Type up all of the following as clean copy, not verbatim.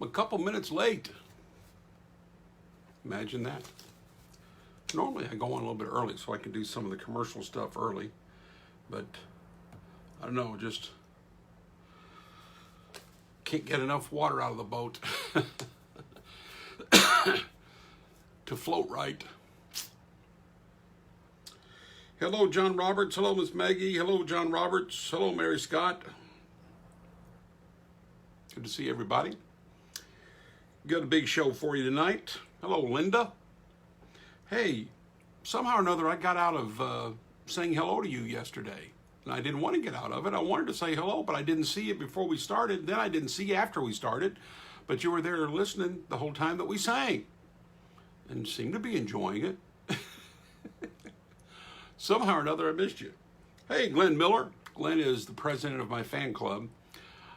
I'm a couple minutes late. Imagine that. Normally I go on a little bit early so I can do some of the commercial stuff early, but I don't know, just can't get enough water out of the boat to float right. Hello, John Roberts. Hello, Miss Maggie. Hello, John Roberts. Hello, Mary Scott. Good to see everybody. Got a big show for you tonight. Hello, Linda. Hey, somehow or another I got out of saying hello to you yesterday. And I didn't want to get out of it. I wanted to say hello, but I didn't see it before we started. Then I didn't see you after we started. But you were there listening the whole time that we sang. And seemed to be enjoying it. Somehow or another I missed you. Hey, Glenn Miller. Glenn is the president of my fan club.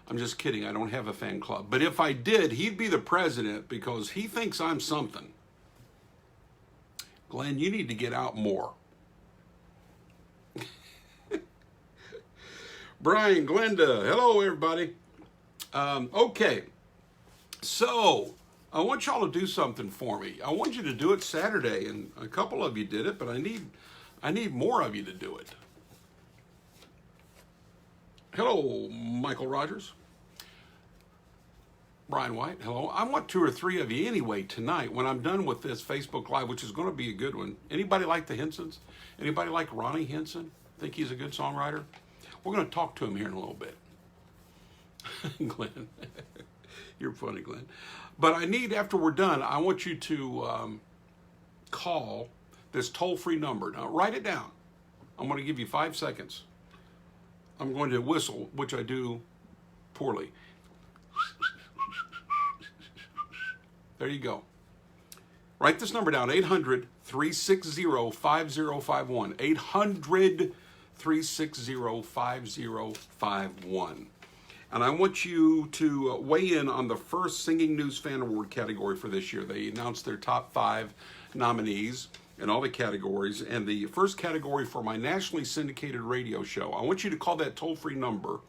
I'm just kidding. I don't have a fan club. But if I did, he'd be the president because he thinks I'm something. Glenn, you need to get out more. Brian, Glenda, hello everybody. Okay, so I want y'all to do something for me. I want you to do it Saturday, and a couple of you did it, but I need more of you to do it. Hello, Michael Rogers. Brian White, hello. I want 2 or 3 of you anyway tonight when I'm done with this Facebook Live, which is going to be a good one. Anybody like the Hinsons? Anybody like Ronny Hinson? Think he's a good songwriter? We're going to talk to him here in a little bit. Glenn, you're funny, Glenn. But I need, after we're done, I want you to call this toll-free number. Now, write it down. I'm going to give you 5 seconds. I'm going to whistle, which I do poorly. There you go. Write this number down, 800-360-5051. 800-360-5051. And I want you to weigh in on the first Singing News Fan Award category for this year. They announced their top 5 nominees in all the categories. And the first category for my nationally syndicated radio show, I want you to call that toll-free number.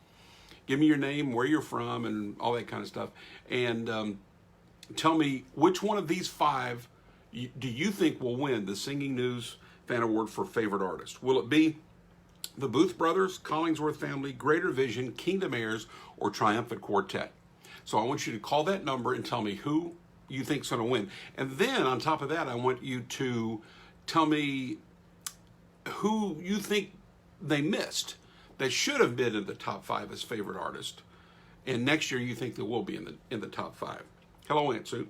Give me your name, where you're from, and all that kind of stuff. And tell me which one of these 5 do you think will win the Singing News Fan Award for Favorite Artist? Will it be the Booth Brothers, Collingsworth Family, Greater Vision, Kingdom Heirs, or Triumphant Quartet? So I want you to call that number and tell me who you think's going to win. And then on top of that, I want you to tell me who you think they missed that should have been in the top 5 as favorite artist. And next year you think they will be in the top 5. Hello, Aunt Sue.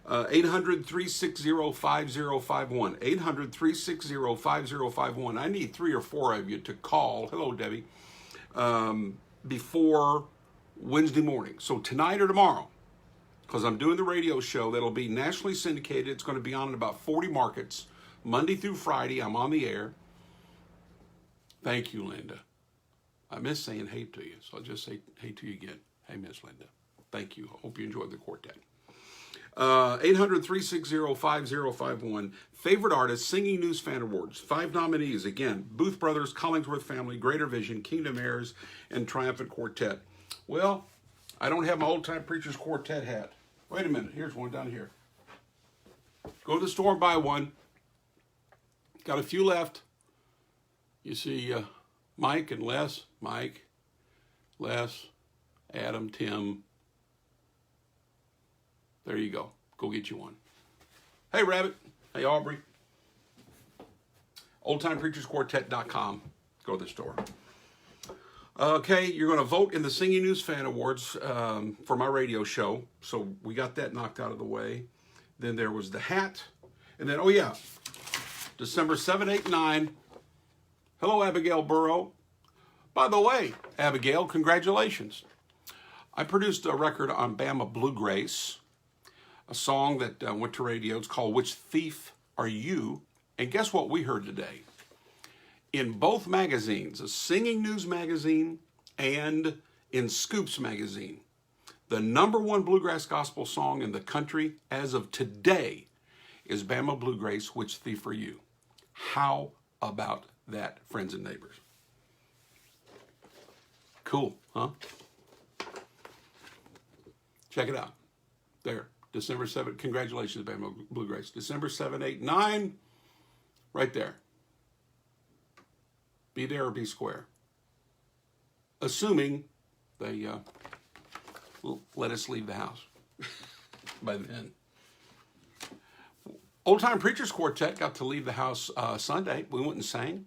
800-360-5051. 800-360-5051. I need 3 or 4 of you to call. Hello, Debbie. Before Wednesday morning. So tonight or tomorrow, because I'm doing the radio show that'll be nationally syndicated. It's going to be on in about 40 markets. Monday through Friday, I'm on the air. Thank you, Linda. I miss saying hey to you, so I'll just say hey to you again. Hey, Miss Linda. Thank you. Hope you enjoyed the quartet. 800-360-5051. Favorite Artist, Singing News Fan Awards. 5 nominees. Again, Booth Brothers, Collingsworth Family, Greater Vision, Kingdom Heirs, and Triumphant Quartet. Well, I don't have my Old Time Preachers Quartet hat. Wait a minute. Here's one down here. Go to the store and buy one. Got a few left. You see Mike and Les. Mike, Les, Adam, Tim. There you go. Go get you one. Hey, Rabbit. Hey, Aubrey. OldTimePreachersQuartet.com. Go to the store. Okay, you're going to vote in the Singing News Fan Awards for my radio show. So we got that knocked out of the way. Then there was the hat. And then, oh yeah, December 7, 8, 9. Hello, Abigail Burrow. By the way, Abigail, congratulations. I produced a record on Bama Bluegrass, a song that went to radio. It's called Which Thief Are You? And guess what we heard today? In both magazines, a Singing News magazine and in Scoops magazine, the #1 bluegrass gospel song in the country as of today is Bama Bluegrass, Which Thief Are You? How about that, friends and neighbors? Cool, huh? Check it out. There, December 7th. Congratulations, Bama Bluegrass. December 7, 8, 9, right there. Be there or be square. Assuming they will let us leave the house by then. Old Time Preachers Quartet got to leave the house Sunday. We went and sang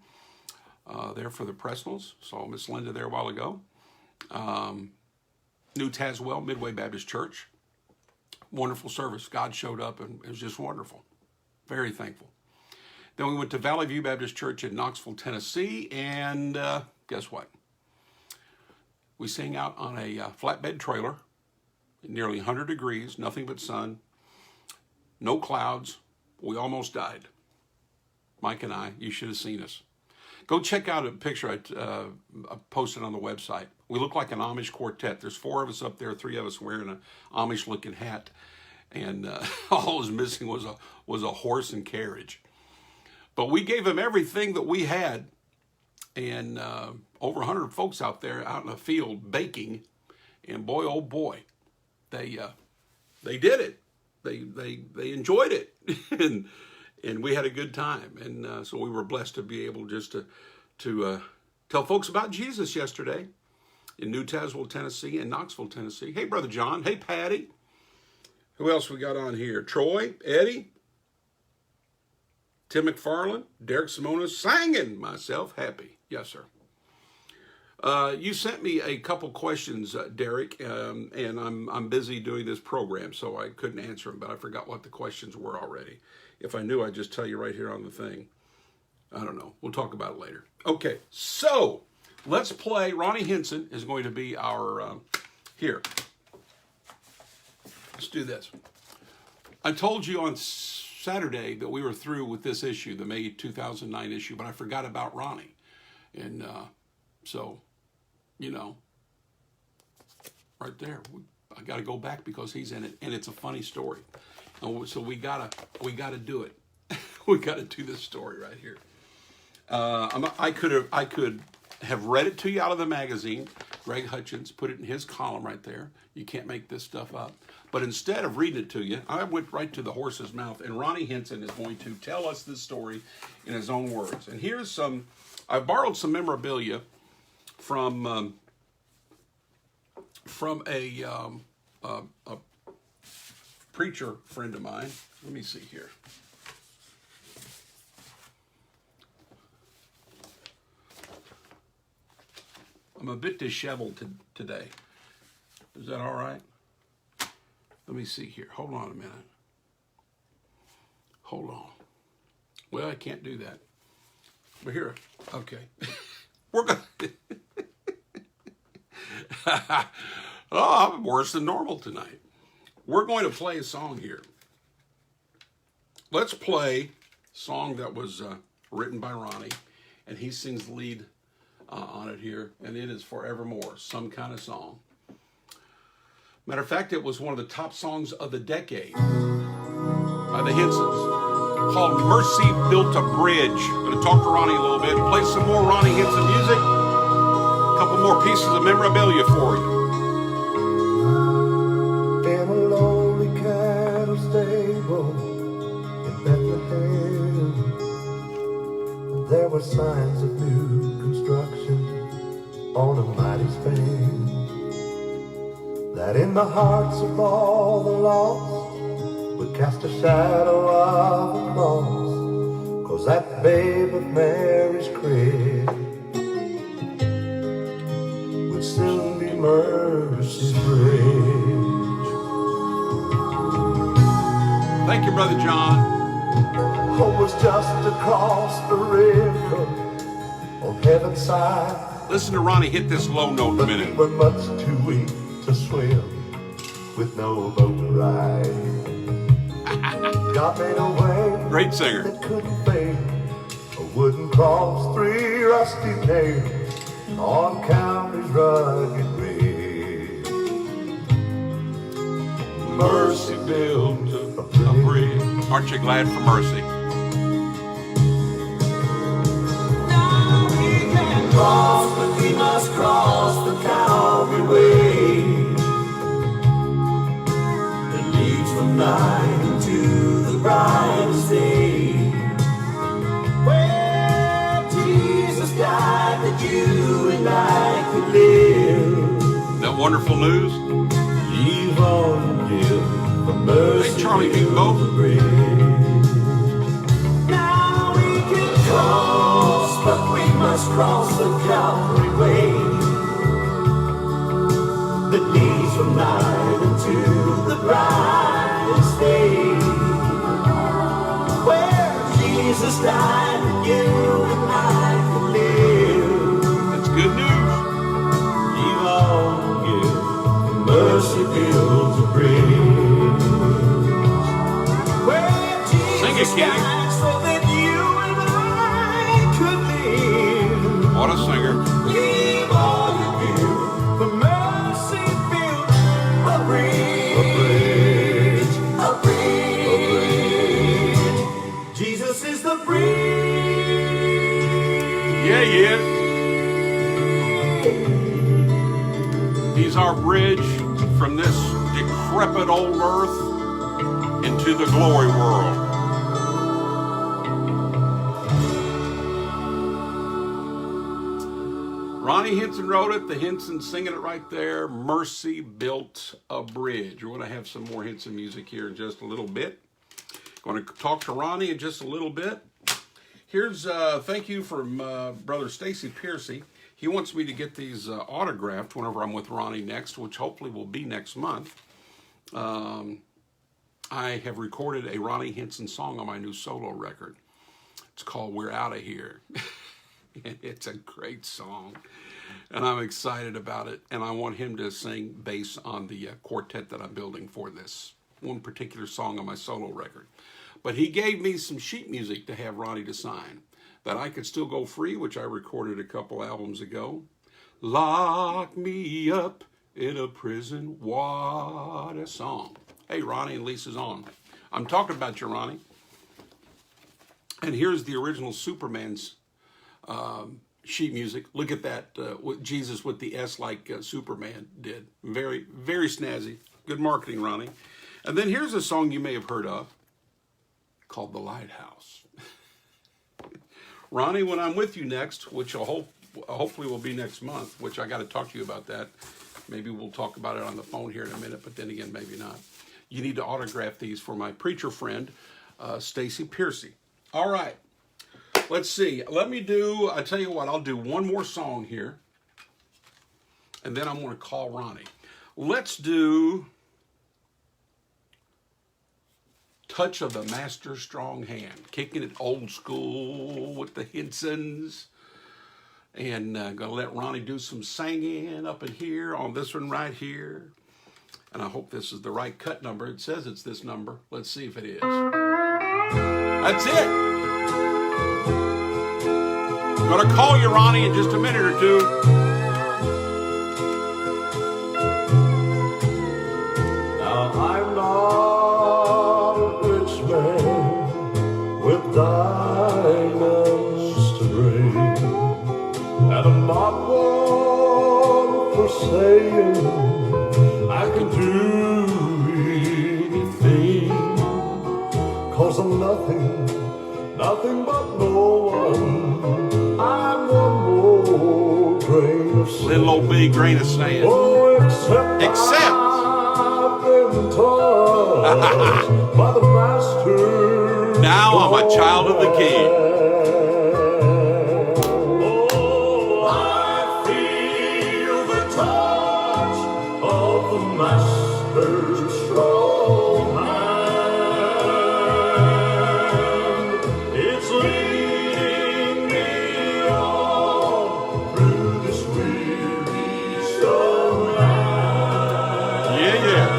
there for the Presnells. Saw Miss Linda there a while ago. New Tazewell, Midway Baptist Church. Wonderful service. God showed up and it was just wonderful. Very thankful. Then we went to Valley View Baptist Church in Knoxville, Tennessee, and guess what? We sang out on a flatbed trailer, nearly 100 degrees, nothing but sun, no clouds. We almost died. Mike and I, you should have seen us. Go check out a picture I posted on the website. We look like an Amish quartet. There's 4 of us up there, 3 of us wearing an Amish-looking hat, and all was missing was a horse and carriage. But we gave them everything that we had, and over 100 folks out there out in the field baking, and boy, oh boy, they did it. They enjoyed it, and we had a good time, and so we were blessed to be able just to tell folks about Jesus yesterday in New Tazewell, Tennessee, and Knoxville, Tennessee. Hey, Brother John. Hey, Patty. Who else we got on here? Troy, Eddie, Tim McFarland, Derek Simona, singing myself happy. Yes, sir. You sent me a couple questions, Derek, and I'm busy doing this program, so I couldn't answer them, but I forgot what the questions were already. If I knew, I'd just tell you right here on the thing. I don't know. We'll talk about it later. Okay, so let's play. Ronny Hinson is going to be our, here. Let's do this. I told you on Saturday that we were through with this issue, the May 2009 issue, but I forgot about Ronny. And so, you know, right there, I got to go back because he's in it, and it's a funny story. So we gotta do it. We gotta do this story right here. I could have read it to you out of the magazine. Greg Hutchins put it in his column right there. You can't make this stuff up. But instead of reading it to you, I went right to the horse's mouth, and Ronny Hinson is going to tell us this story in his own words. And here's some. I borrowed some memorabilia from a preacher friend of mine. Let me see here. I'm a bit disheveled today. Is that all right? Let me see here. Hold on a minute. Hold on. Well, I can't do that. But here, okay. We're going oh, I'm worse than normal tonight. We're going to play a song here. Let's play a song that was written by Ronny, and he sings the lead on it here, and it is Forevermore, Some Kind of Song. Matter of fact, it was one of the top songs of the decade by the Hinsons, called Mercy Built a Bridge. I'm going to talk to Ronny a little bit, play some more Ronny Hinson music, a couple more pieces of memorabilia for you. In a lonely cattle stable in Bethlehem, there were signs of new construction on a mighty span, that in the hearts of all the lost would cast a shadow of a cross, 'cause that babe of Mary's crib would soon be Mercy's bridge. Thank you, Brother John. Hope was just across the river on heaven's side. Listen to Ronny hit this low note a minute. But we were much too weak to swim with no boat to ride. God made a way Great singer. that couldn't fail, a wooden cross, 3 rusty nails on Calvary's rugged ridge. Mercy built a bridge. Aren't you glad for mercy? Now we can cross, but we must cross the Calvary way. from night into the brightest day. Where Jesus died that you and I could live. That wonderful news? Leave all you give for mercy. Hey, Charlie, do both? Now we can cross, but we must cross the Calvary way that leads from night into the brightest day. Where Jesus died that you and I could live. That's good news. Leave all you give, mercy builds a bridge. Where Sing it, Jesus Kenny. died so that you and I could live. What a singer. Leave all you give, for mercy builds a bridge. A bridge. Jesus is the bridge. Yeah, he is. He's our bridge from this decrepit old earth into the glory world. Ronny Hinson wrote it. The Hinson singing it right there. Mercy built a bridge. We're going to have some more Hinson music here in just a little bit. Going to talk to Ronny in just a little bit. Here's thank you from Brother Stacy Piercy. He wants me to get these autographed whenever I'm with Ronny next, which hopefully will be next month. I have recorded a Ronny Hinson song on my new solo record. It's called We're Outta Here. It's a great song, and I'm excited about it, and I want him to sing bass on the quartet that I'm building for this one particular song on my solo record. But he gave me some sheet music to have Ronny to sign that I could still go free, which I recorded a couple albums ago. Lock me up in a prison, what a song. Hey, Ronny and Lisa's on. I'm talking about you, Ronny. And here's the original Superman's sheet music. Look at that, Jesus with the S like Superman did. Very, very snazzy. Good marketing, Ronny. And then here's a song you may have heard of called The Lighthouse. Ronny, when I'm with you next, which hopefully will be next month, which I got to talk to you about that. Maybe we'll talk about it on the phone here in a minute, but then again, maybe not. You need to autograph these for my preacher friend, Stacy Piercy. All right. Let's see. I tell you what, I'll do one more song here, and then I'm going to call Ronny. Let's do Touch of the Master's Strong Hand, kicking it old school with the Hinsons. And going to let Ronny do some singing up in here on this one right here. And I hope this is the right cut number. It says it's this number. Let's see if it is. That's it. I'm going to call you, Ronny, in just a minute or two. Now I'm not a rich man with diamonds to bring, and I'm not one for saying I can do anything, 'cause I'm nothing but no one. I'm one more grain of sand. Little old bitty grain of sand. Oh, except I've been touched by the master. Now I'm a child of the King. Oh, I feel the touch of the master's strong hand. It's leading me on through this weary land. Yeah.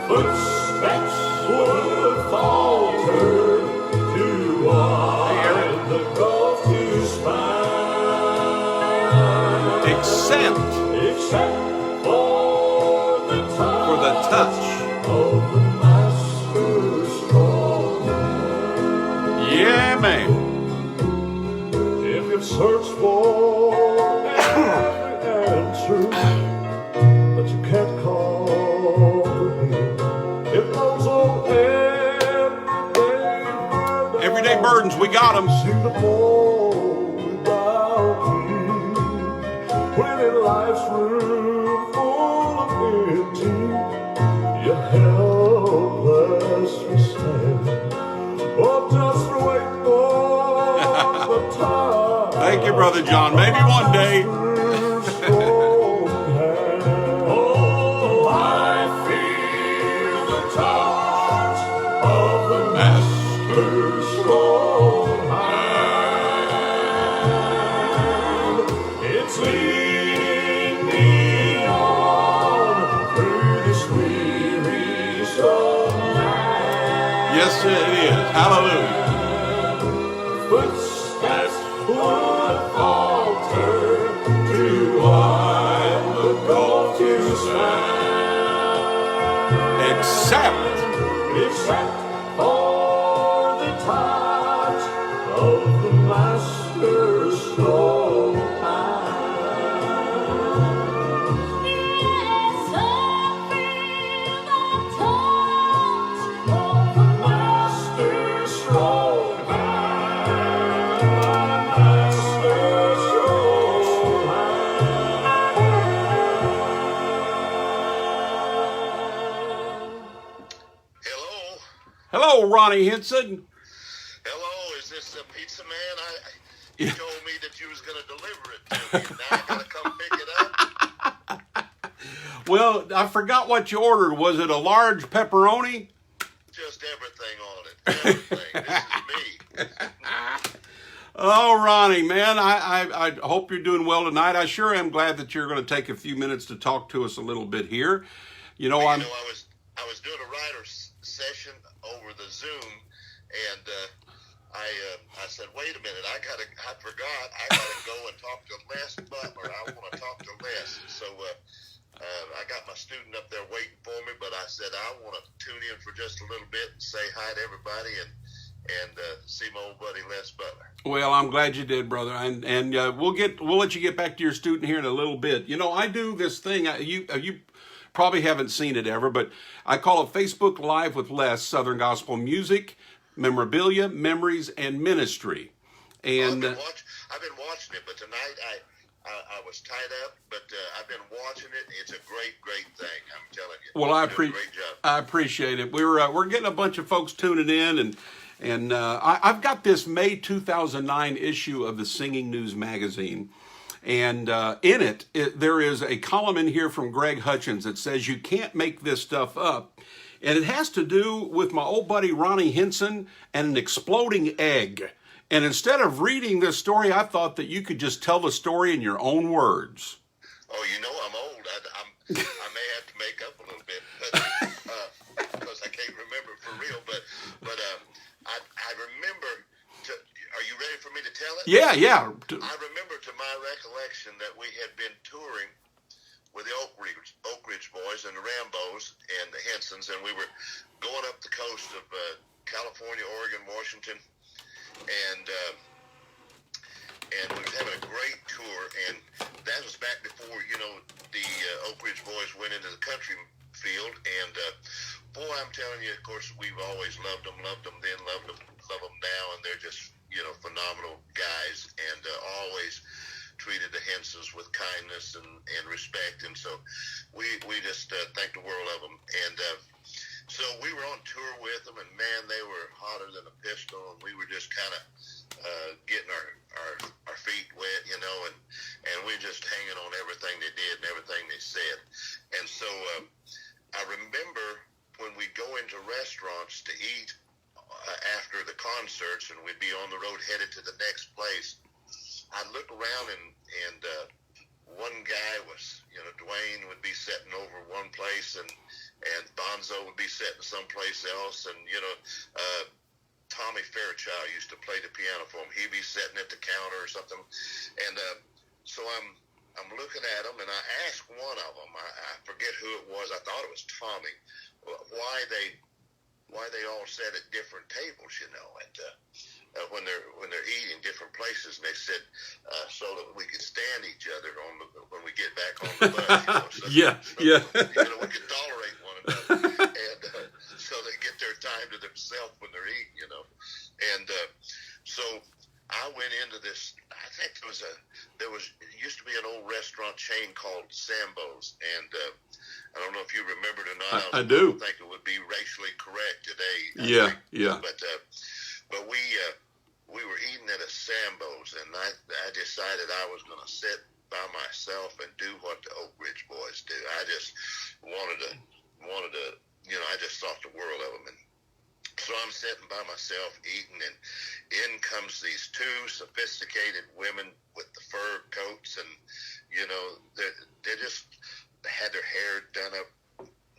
Footsteps would falter to widen the gulf to spine, Except for the touch of the master's strong hand. Yeah, man. If you've searched for every answer, but you can't comprehend, burdens. We got them. Sing the bold about you when in life's room full of empty, you're helplessly stand. Oh, just wait for the time. Thank you, Brother John. Maybe one day. Oh, I feel the touch of the Master's strong hand. It's leading me on through this weary soul land. Yes, it is. Hallelujah. Footsteps would falter to wind the gulf to stand. Except for the touch of the Master's strong hand. Yes, I feel the touch of the Master's strong hand. Master's strong hand. Hello. hello, Ronny Hinson. Hello, is this the pizza man? You told me that you was going to deliver it to me. Now I got to come pick it up. Well, I forgot what you ordered. Was it a large pepperoni? Just everything on it. Everything. This is me. Oh, Ronny, man, I hope you're doing well tonight. I sure am glad that you're going to take a few minutes to talk to us a little bit here. You know, Well, I'm. I was doing a writer's session over the Zoom, and I said, wait a minute, I forgot, I gotta go and talk to Les Butler. I want to talk to Les. So I got my student up there waiting for me, but I said I want to tune in for just a little bit and say hi to everybody and see my old buddy Les Butler. Well, I'm glad you did, brother, and we'll let you get back to your student here in a little bit. You know, I do this thing. You probably haven't seen it ever, but I call it Facebook Live with Les, Southern Gospel Music, Memorabilia, Memories, and Ministry. And I've been watching it, but tonight I was tied up, but I've been watching it. It's a great thing. I'm telling you. well, You're doing a great job. I appreciate it. We're getting a bunch of folks tuning in, and I've got this May 2009 issue of the Singing News magazine. And in it, there is a column in here from Greg Hutchins that says you can't make this stuff up. And it has to do with my old buddy Ronny Hinson and an exploding egg. And instead of reading this story, I thought that you could just tell the story in your own words. Oh, you know I'm old. I may have to make up a little bit, because I can't remember for real. But I remember. Are you ready for me to tell it? Yeah. I remember, to my recollection, that we had been touring with the Oak Ridge Boys and the Rambos and the Hinsons, and we were going up the coast of California, Oregon, Washington, and we were having a great tour. And that was back before, the Oak Ridge Boys went into the country field. And boy, I'm telling you, of course, we've always loved them then, love them now, and they're just phenomenal guys, and always treated the Hinsons with kindness and respect. And so we just thank the world of them. And so we were on tour with them, and man, they were hotter than a pistol, and we were just kind of getting our feet wet, and we just hanging on everything they did and everything they said. And so I remember when we go into restaurants to eat after the concerts, and we'd be on the road headed to the next place, I'd look around and one guy was, Dwayne would be sitting over one place, and Bonzo would be sitting someplace else, and Tommy Fairchild used to play the piano for him. He'd be sitting at the counter or something, and so I'm looking at them, and I asked one of them, I forget who it was, I thought it was Tommy, why they all sat at different tables, and when they're eating different places. And they said so that we could stand each other when we get back on the bus. So Yeah. we could tolerate one another, and so they get their time to themselves when they're eating. And So I went into this. I think it used to be an old restaurant chain called Sambo's, and I don't know if you remember it or not. I do. I don't think it would be racially correct today. Yeah, yeah. But we were eating at a Sambo's, and I decided I was going to sit by myself and do what the Oak Ridge Boys do. I just wanted to, I just thought the world of them. And so I'm sitting by myself eating, and in comes these two sophisticated women with the fur coats, and they just had their hair done up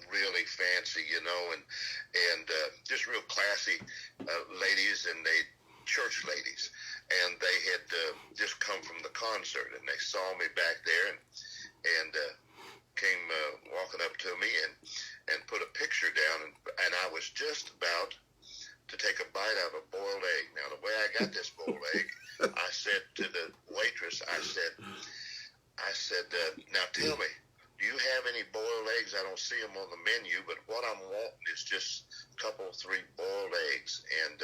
really fancy, and just real classy ladies, and church ladies, and they had just come from the concert, and they saw me back there, and came walking up to me and put a picture down, and I was just about to take a bite out of a boiled egg. Now, the way I got this boiled egg, I said to the waitress, I said, now tell me, do you have any boiled eggs? I don't see them on the menu, but what I'm wanting is just a couple, 3 boiled eggs, and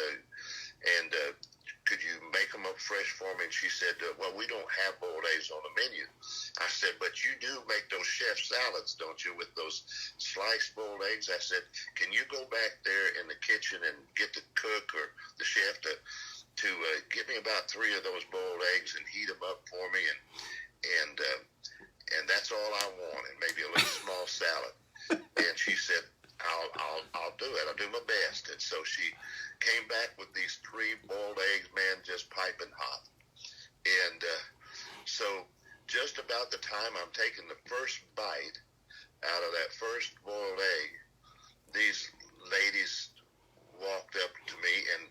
could you make them up fresh for me? And she said, well, we don't have boiled eggs on the menu. I said, but you do make those chef salads, don't you, with those sliced boiled eggs? I said, can you go back there in the kitchen and get the cook or the chef to give me about 3 of those boiled eggs and heat them up for me, and that's all I want, and maybe a little small salad. And she said, I'll do it. I'll do my best. And so she came back with these 3 boiled eggs, man, just piping hot. And so just about the time I'm taking the first bite out of that first boiled egg, these ladies walked up to me and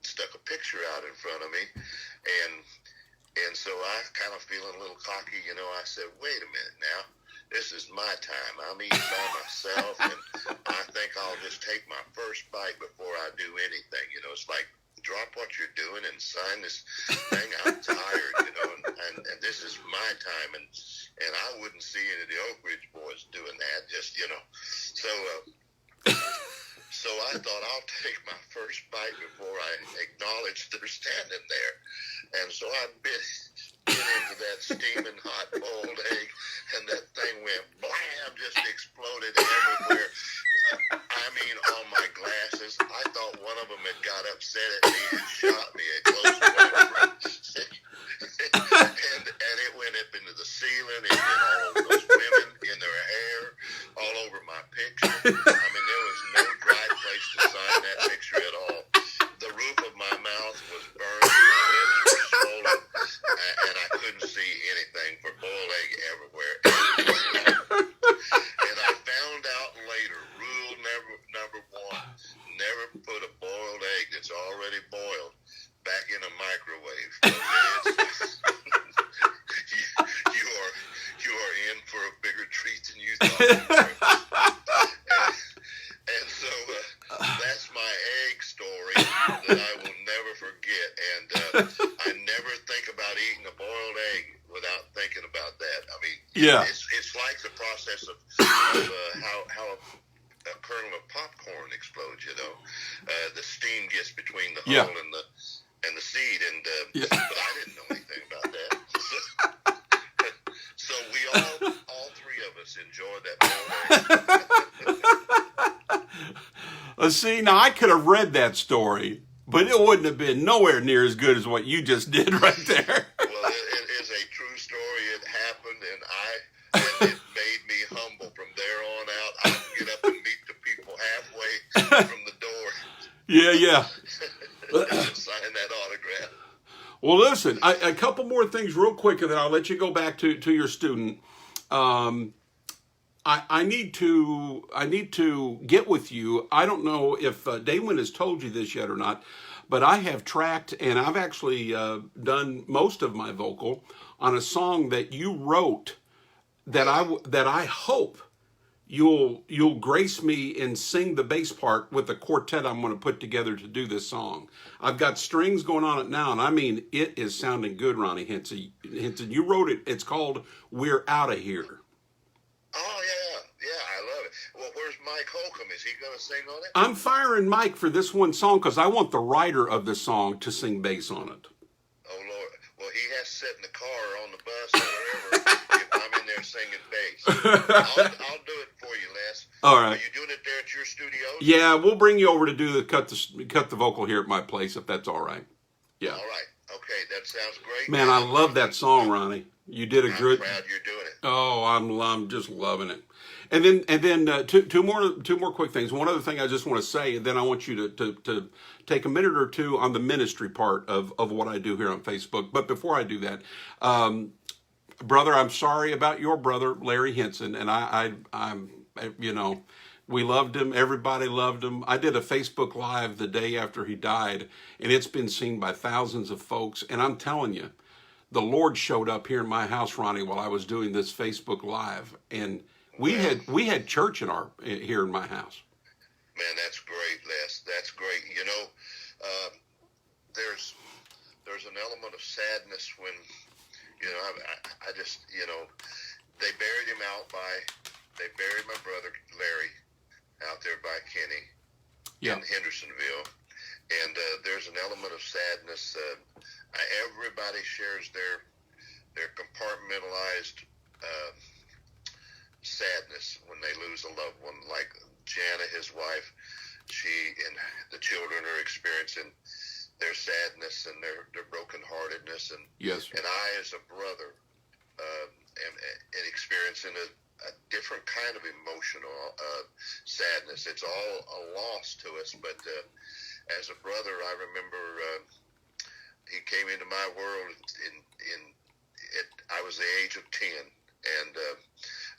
stuck a picture out in front of me. And so I kind of feeling a little cocky, I said, wait a minute now. This is my time. I'm eating by myself, and I think I'll just take my first bite before I do anything. It's like, drop what you're doing and sign this thing. I'm tired, and this is my time, and I wouldn't see any of the Oak Ridge Boys doing that. Just so I thought I'll take my first bite before I acknowledge they're standing there, and so I bit into that steaming hot boiled egg, and that thing went blam, just exploded everywhere. I mean, on my glasses. I thought one of them had got upset at me and shot me at close range. and it went up into the ceiling, and then all over those women in their hair, all over my picture. I mean, there was no dry place to sign that picture at all. The roof of my mouth was burned, my lips were swollen, and I couldn't see anything for boiled egg everywhere. And I found out later, rule number 1, never put a boiled egg that's already boiled back in a microwave. You are in for a bigger treat than you thought. And so that's my egg story that I will never forget. And I never think about eating a boiled egg without thinking about that. I mean, yeah, it's like the process of how a kernel of popcorn explodes. The steam gets between the hull and the seed, and but I didn't know anything about that. So we all 3 of us enjoyed that boiled egg. See, now I could have read that story, but it wouldn't have been nowhere near as good as what you just did right there. Well, it is a true story. It happened, and it made me humble from there on out. I would get up and meet the people halfway from the door. Yeah. Sign that autograph. Well, listen, a couple more things real quick, and then I'll let you go back to your student. I need to get with you. I don't know if Damon has told you this yet or not, but I have tracked, and I've actually done most of my vocal on a song that you wrote that I hope you'll grace me and sing the bass part with the quartet I'm going to put together to do this song. I've got strings going on it now, and I mean, it is sounding good, Ronny Hinson. You wrote it. It's called "We're Outta Here." Oh, yeah, I love it. Well, where's Mike Holcomb? Is he going to sing on it? I'm firing Mike for this one song because I want the writer of the song to sing bass on it. Oh, Lord. Well, he has to sit in the car or on the bus or wherever if I'm in there singing bass. I'll do it for you, Les. All right. Are you doing it there at your studios? Yeah, we'll bring you over to do the cut the vocal here at my place if that's all right. Yeah. All right. Okay, that sounds great. Man, I love that song, Ronnie. You did a I'm good. proud you're doing it. Oh, I'm just loving it. And then two more quick things. One other thing I just want to say, and then I want you to take a minute or two on the ministry part of what I do here on Facebook. But before I do that, brother, I'm sorry about your brother Larry Hinson, and I'm we loved him. Everybody loved him. I did a Facebook Live the day after he died, and it's been seen by thousands of folks. And I'm telling you, the Lord showed up here in my house, Ronnie, while I was doing this Facebook Live, and we had church here in my house. Man, that's great, Les. That's great. You know, there's an element of sadness when, you know, I just, you know, they buried my brother Larry out there by Kenny in Hendersonville, and there's an element of sadness. Everybody shares their compartmentalized sadness when they lose a loved one. Like Jana, his wife, she and the children are experiencing their sadness and their brokenheartedness, and I, as a brother, am experiencing a different kind of emotional sadness. It's all a loss to us, but as a brother, I remember he came into my world I was the age of 10, and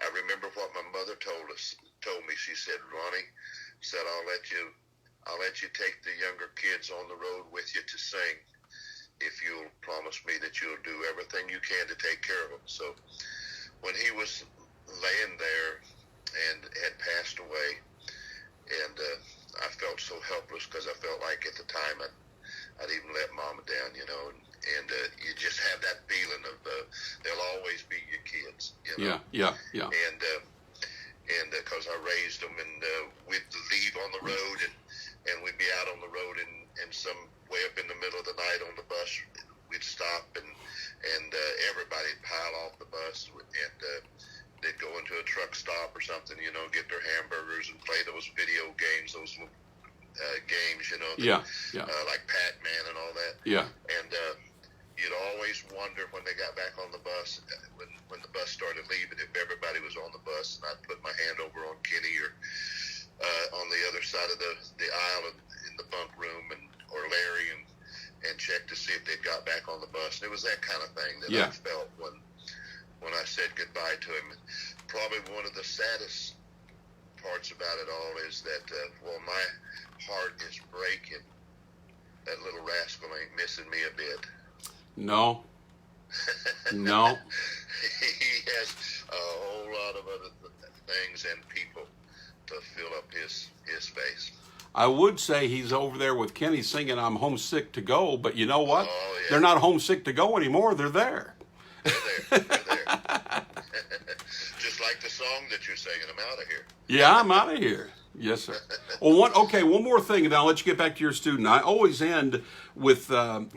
I remember what my mother told me. She said, Ronnie, said, I'll let you take the younger kids on the road with you to sing if you'll promise me that you'll do everything you can to take care of them. So when he was laying there and had passed away, and I felt so helpless because I felt like at the time I'd even let Mama down, you know, and you just have that feeling of they'll always be your kids, you know. Yeah. And because I raised them, and we'd leave on the road, and we'd be out on the road, and some way up in the middle of the night on the bus, we'd stop, and everybody'd pile off the bus, and they'd go into a truck stop or something, you know, get their hamburgers and play those video games, those games, you know, like Pac-Man and all that. Yeah. And you'd always wonder when they got back on the bus, when the bus started leaving, if everybody was on the bus, and I'd put my hand over on Kenny or on the other side of the aisle in the bunk room, or Larry, and check to see if they'd got back on the bus. And it was that kind of thing that I felt when I said goodbye to him. Probably one of the saddest parts about it all is that while my heart is breaking, that little rascal ain't missing me a bit. No. He has a whole lot of other things and people to fill up his space. I would say he's over there with Kenny singing I'm Homesick to Go, but you know what? Oh, yeah. They're not homesick to go anymore. They're there. They're there. Just like the song that you're singing, I'm out of here. Yeah, I'm out of here. Yes, sir. Well, one more thing, and then I'll let you get back to your student. I always end with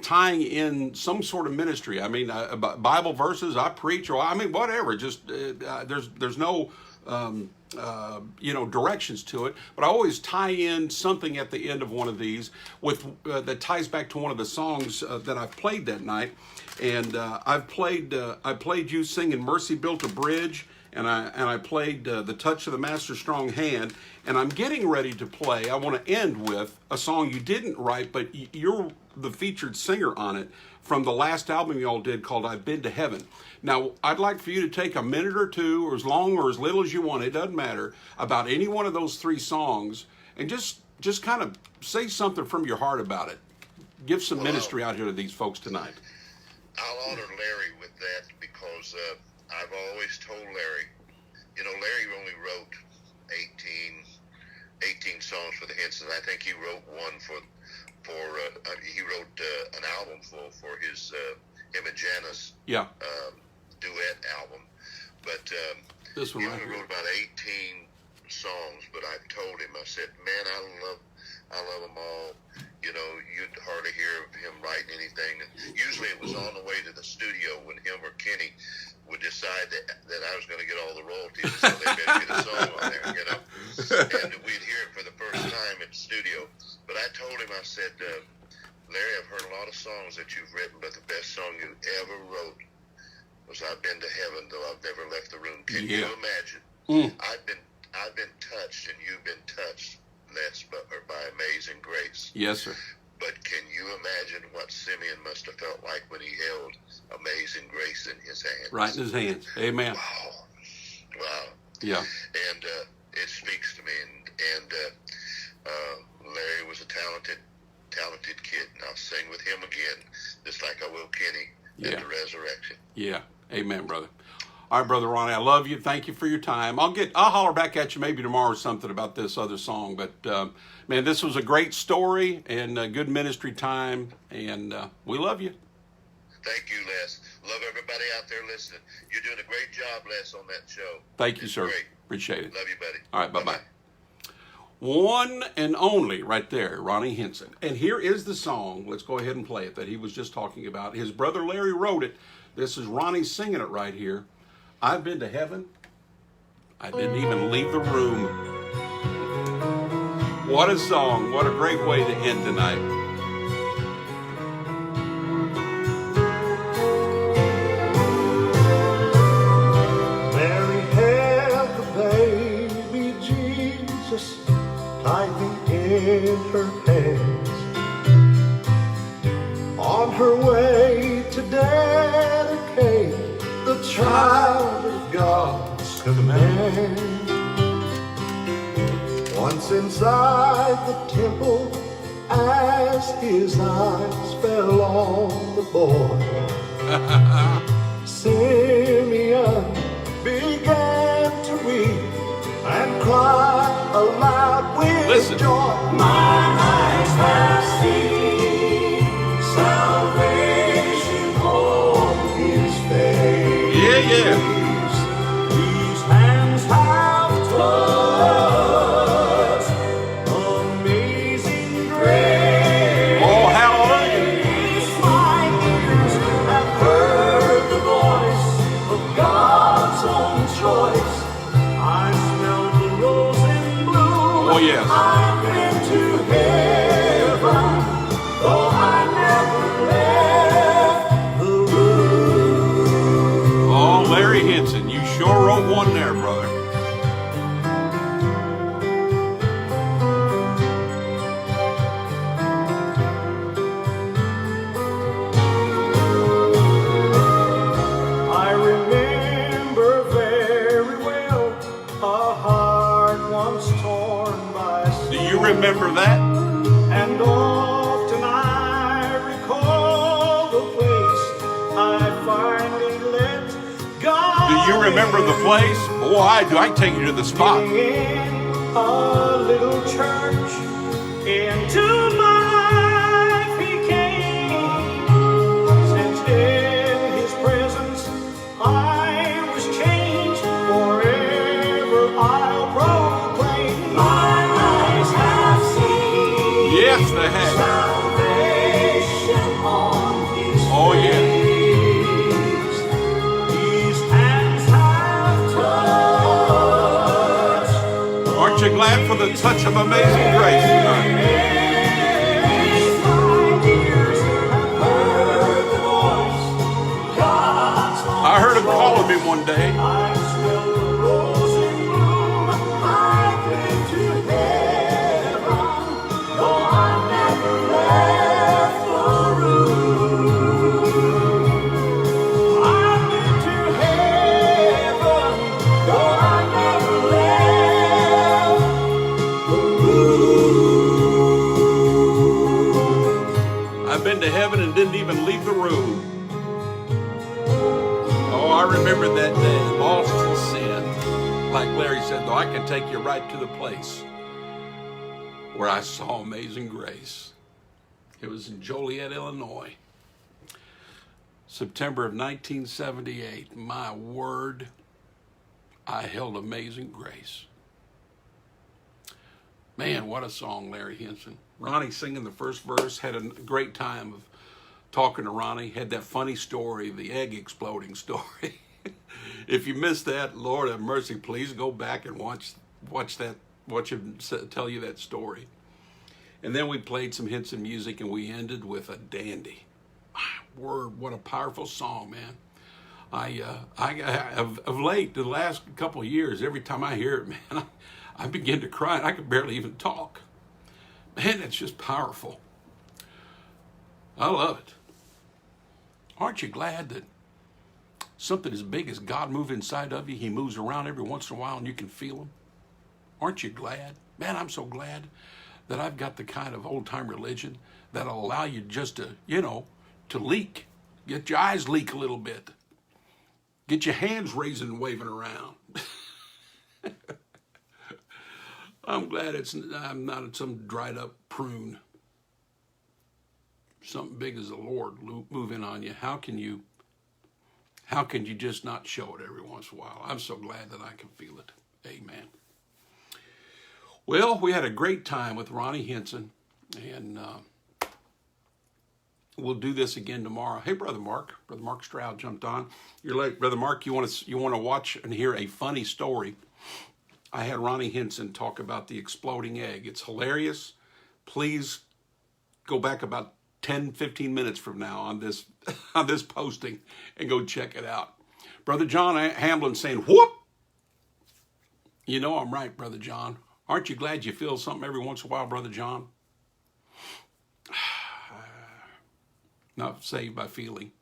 tying in some sort of ministry. I mean, Bible verses, I preach, or I mean, whatever. Just there's no directions to it, but I always tie in something at the end of one of these with that ties back to one of the songs that I've played that night. And I played you singing "Mercy Built a Bridge." And I played The Touch of the Master's Strong Hand, and I'm getting ready to play. I want to end with a song you didn't write, but you're the featured singer on it from the last album y'all did called I've Been to Heaven. Now, I'd like for you to take a minute or two, or as long or as little as you want, it doesn't matter, about any one of those three songs, and just kind of say something from your heart about it. Give some ministry out here to these folks tonight. I'll honor Larry with that because I've always told Larry, you know, Larry only wrote 18 songs for the Hinsons. I think he wrote one he wrote an album for his him and Jana's duet album. But this one he right only here. wrote about 18 songs, but I told him, I said, man, I love them all. You know, you'd hardly hear of him writing anything. And usually it was on the way to the studio when him or Kenny would decide that I was going to get all the royalties, so they better get a song on there, you know. And we'd hear it for the first time in the studio. But I told him, I said, Larry, I've heard a lot of songs that you've written, but the best song you ever wrote was "I've Been to Heaven, Though I've Never Left the Room." Can you imagine? I've been touched, and you've been touched, Les Butler, by Amazing Grace. Yes, sir. But can you imagine what Simeon must have felt like when he held Amazing Grace in his hands? Right in his hands. Amen. Wow. Yeah. And it speaks to me. And Larry was a talented kid, and I'll sing with him again, just like I will Kenny at the resurrection. Yeah. Amen, brother. All right, Brother Ronnie, I love you. Thank you for your time. I'll holler back at you maybe tomorrow or something about this other song. But, man, this was a great story and a good ministry time, and we love you. Thank you, Les. Love everybody out there listening. You're doing a great job, Les, on that show. Thank you, It's sir. Great. Appreciate it. Love you, buddy. All right, bye-bye. One and only right there, Ronny Hinson. And here is the song. Let's go ahead and play it that he was just talking about. His brother Larry wrote it. This is Ronnie singing it right here. I've been to heaven. I didn't even leave the room. What a song. What a great way to end tonight. Mary held the baby Jesus tightly in her hands, on her way to dedicate the child of God's command. Once inside the temple, as his eyes fell on the boy, Simeon began to weep and cry aloud with joy. My eyes have seen salvation on his face. Yeah. These hands have touched amazing grace. Oh, hallelujah. My ears have heard the voice of God's own choice. I smell the rose in bloom. Oh, yes. I've been to heaven, though I never left the room. Oh, Larry Hinson, you sure wrote one there, brother. I remember very well a heart once torn by sin. Do you remember that? And often I recall the place I finally let God. Do you remember the place? Boy, I do. I can take you to the spot. In a little church, into my life he came. Since in his presence I was changed, forever I'll proclaim. My eyes have seen Yes, they have. salvation on his Oh, yeah. face. These hands have touched. Aren't you glad for the touch of amazing grace tonight? My ears have heard the voice. God's I heard him calling me one day. I smell the rose in bloom. I've been to heaven, though I never left the room. I've been to heaven, though I never left the room. I've been to heaven and didn't even leave the room. Oh, I remember that day, lost in sin. Like Larry said, though, I can take you right to the place where I saw amazing grace. It was in Joliet, Illinois. September of 1978. My word, I held amazing grace. Man, what a song, Larry Hinson. Ronnie singing the first verse, had a great time of talking to Ronnie, had that funny story, the egg exploding story. If you missed that, Lord have mercy, please go back and watch him tell you that story. And then we played some Hinson music, and we ended with a dandy. Word, what a powerful song, man. Of late, the last couple of years, every time I hear it, man, I begin to cry, and I can barely even talk. Man, it's just powerful. I love it. Aren't you glad that something as big as God moves inside of you, he moves around every once in a while and you can feel him? Aren't you glad? Man, I'm so glad that I've got the kind of old-time religion that'll allow you just to, to leak. Get your eyes leak a little bit. Get your hands raising and waving around. I'm glad I'm not some dried up prune. Something big as the Lord moving on you. How can you just not show it every once in a while? I'm so glad that I can feel it. Amen. Well, we had a great time with Ronny Hinson, and we'll do this again tomorrow. Hey, Brother Mark Stroud jumped on. You're late, Brother Mark. You want to watch and hear a funny story? I had Ronny Hinson talk about the exploding egg. It's hilarious. Please go back about 10, 15 minutes from now on this posting and go check it out. Brother John Hamlin saying, whoop! You know I'm right, Brother John. Aren't you glad you feel something every once in a while, Brother John? Not saved by feeling.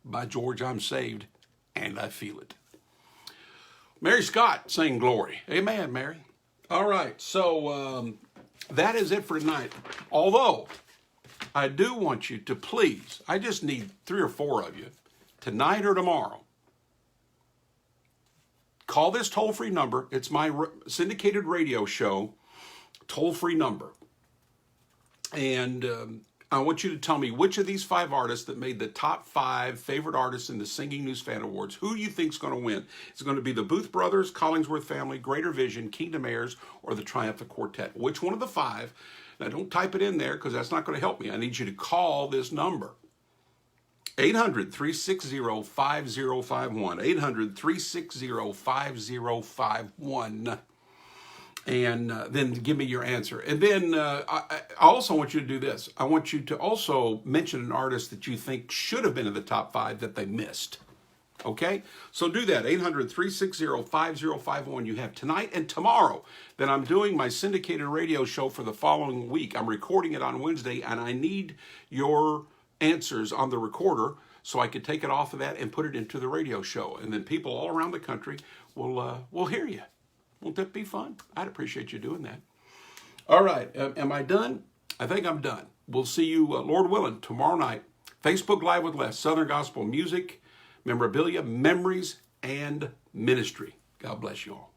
By George, I'm saved, and I feel it. Mary Scott saying glory. Amen, Mary. All right, so that is it for tonight. Although, I do want you to please, I just need 3 or 4 of you, tonight or tomorrow, call this toll-free number. It's my syndicated radio show toll-free number. And I want you to tell me which of these 5 artists that made the top 5 favorite artists in the Singing News Fan Awards, who you think is going to win. It's going to be the Booth Brothers, Collingsworth Family, Greater Vision, Kingdom Heirs, or the Triumphant Quartet. Which one of the 5? Now, don't type it in there because that's not going to help me. I need you to call this number. 800-360-5051. 800-360-5051. And then give me your answer. And then I also want you to do this. I want you to also mention an artist that you think should have been in the top 5 that they missed. Okay? So do that. 800-360-5051. You have tonight and tomorrow. Then I'm doing my syndicated radio show for the following week. I'm recording it on Wednesday, and I need your answers on the recorder so I could take it off of that and put it into the radio show. And then people all around the country will hear you. Won't that be fun? I'd appreciate you doing that. All right. Am I done? I think I'm done. We'll see you, Lord willing, tomorrow night. Facebook Live with Les. Southern Gospel Music, Memorabilia, Memories, and Ministry. God bless you all.